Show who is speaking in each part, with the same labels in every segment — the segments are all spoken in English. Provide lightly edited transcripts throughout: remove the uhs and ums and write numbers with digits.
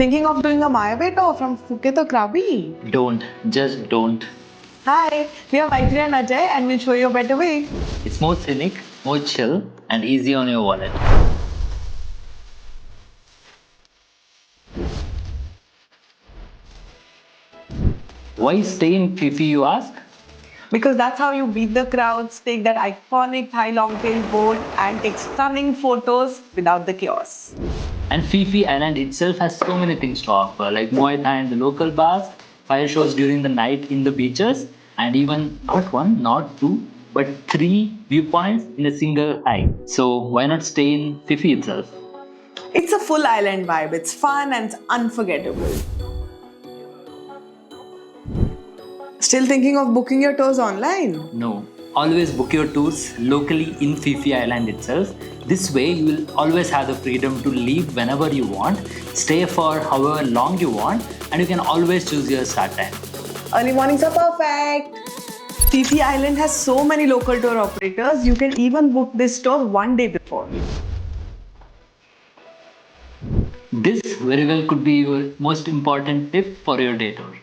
Speaker 1: Thinking of doing a Maya Bay tour from Phuket or Krabi?
Speaker 2: Don't, just don't.
Speaker 1: Hi, we are Maitri and Ajay and we'll show you a better way.
Speaker 2: It's more scenic, more chill, and easy on your wallet. Why stay in Fifi, you ask?
Speaker 1: Because that's how you beat the crowds, take that iconic Thai long tail boat and take stunning photos without the chaos.
Speaker 2: And Fifi Island itself has so many things to offer, like Muay Thai in the local bars, fire shows during the night in the beaches, and even not one, not two, but three viewpoints in a single hike. So why not stay in Fifi itself?
Speaker 1: It's a full island vibe, it's fun and it's unforgettable. Still thinking of booking your tours online?
Speaker 2: No. Always book your tours locally in Fifi Island itself. This way, you will always have the freedom to leave whenever you want, stay for however long you want, and you can always choose your start time.
Speaker 1: Early mornings are perfect. Fifi Island has so many local tour operators, you can even book this tour one day before.
Speaker 2: This very well could be your most important tip for your day tour.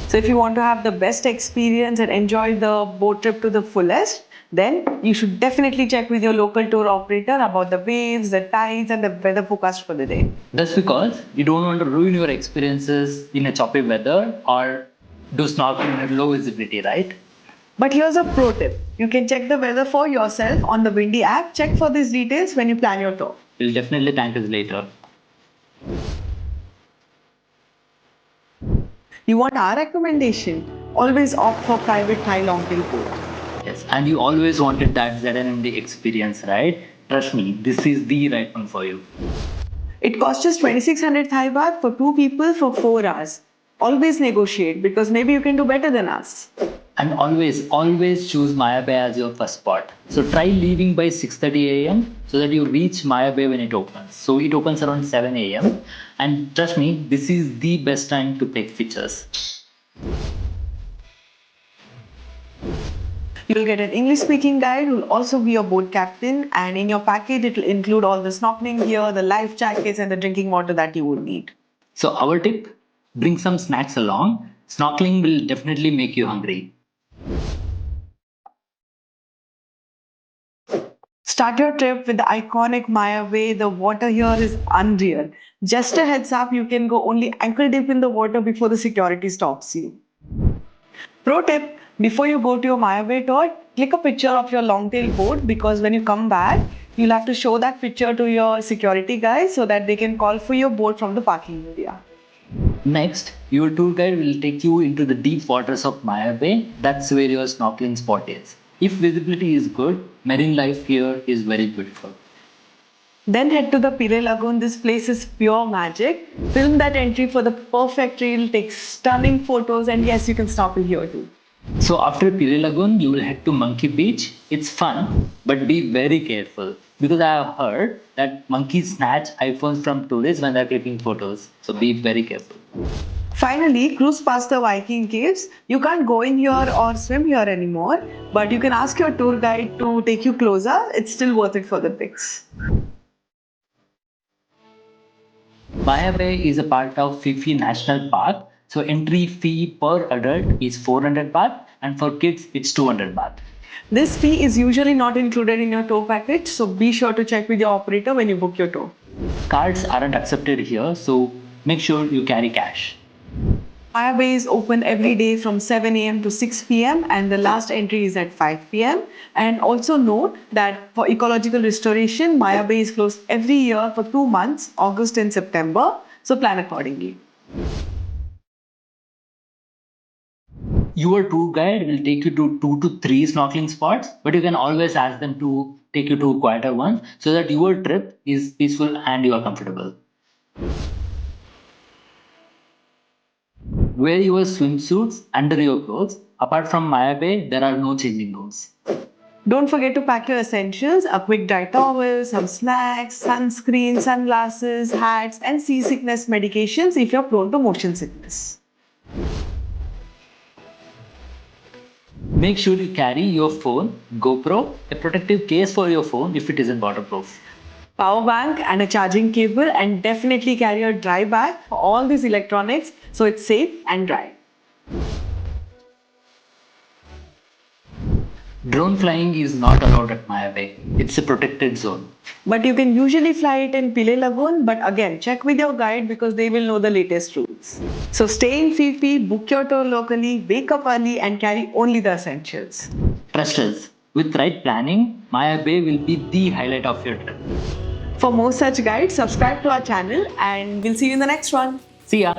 Speaker 1: So if you want to have the best experience and enjoy the boat trip to the fullest, then you should definitely check with your local tour operator about the waves, the tides and the weather forecast for the day.
Speaker 2: That's because you don't want to ruin your experiences in a choppy weather or do snorkeling at low visibility, right?
Speaker 1: But here's a pro tip. You can check the weather for yourself on the Windy app. Check for these details when you plan your tour.
Speaker 2: You'll definitely thank us later.
Speaker 1: You want our recommendation? Always opt for private Thai long tail boat.
Speaker 2: Yes, and you always wanted that ZNMD experience, right? Trust me, this is the right one for you.
Speaker 1: It costs just 2600 Thai baht for two people for 4 hours. Always negotiate because maybe you can do better than us.
Speaker 2: And always choose Maya Bay as your first spot. So try leaving by 6:30 a.m. so that you reach Maya Bay when it opens. So it opens around 7 a.m. And trust me, this is the best time to take pictures.
Speaker 1: You'll get an English speaking guide who will also be your boat captain, and in your package, it will include all the snorkeling gear, the life jackets, and the drinking water that you would need.
Speaker 2: So our tip, bring some snacks along. Snorkeling will definitely make you hungry.
Speaker 1: Start your trip with the iconic Maya Way. The water here is unreal. Just a heads up, you can go only ankle deep in the water before the security stops you. Pro tip, before you go to your Maya Bay tour, click a picture of your long tail boat because when you come back, you'll have to show that picture to your security guys so that they can call for your boat from the parking area.
Speaker 2: Next, your tour guide will take you into the deep waters of Maya Bay. That's where your snorkeling spot is. If visibility is good, marine life here is very beautiful.
Speaker 1: Then head to the Pire Lagoon. This place is pure magic. Film that entry for the perfect reel, take stunning photos, and yes, you can snorkel here too.
Speaker 2: So after Pire Lagoon, you will head to Monkey Beach. It's fun, but be very careful because I have heard that monkeys snatch iPhones from tourists when they're clicking photos. So be very careful.
Speaker 1: Finally, cruise past the Viking Caves. You can't go in here or swim here anymore, but you can ask your tour guide to take you closer. It's still worth it for the pics.
Speaker 2: Maya Bay is a part of Fifi National Park. So entry fee per adult is 400 baht and for kids it's 200 baht.
Speaker 1: This fee is usually not included in your tour package, so be sure to check with your operator when you book your tour.
Speaker 2: Cards aren't accepted here, so make sure you carry cash.
Speaker 1: Maya Bay is open every day from 7 a.m. to 6 p.m. and the last entry is at 5 p.m. And also note that for ecological restoration, Maya Bay is closed every year for 2 months, August and September. So plan accordingly.
Speaker 2: Your tour guide will take you to 2 to 3 snorkeling spots, but you can always ask them to take you to quieter ones so that your trip is peaceful and you are comfortable. Wear your swimsuits under your clothes. Apart from Maya Bay, there are no changing rooms.
Speaker 1: Don't forget to pack your essentials, a quick dry towel, some snacks, sunscreen, sunglasses, hats, and seasickness medications if you're prone to motion sickness.
Speaker 2: Make sure you carry your phone, GoPro, a protective case for your phone if it isn't waterproof.
Speaker 1: power bank and a charging cable, and definitely carry a dry bag for all these electronics so it's safe and dry.
Speaker 2: Drone flying is not allowed at Maya Bay. It's a protected zone.
Speaker 1: But you can usually fly it in Pile Lagoon, but again, check with your guide because they will know the latest rules. So stay in Fifi, book your tour locally, wake up early and carry only the essentials.
Speaker 2: Trust us, with right planning, Maya Bay will be the highlight of your trip.
Speaker 1: For more such guides, subscribe to our channel and we'll see you in the next one.
Speaker 2: See ya!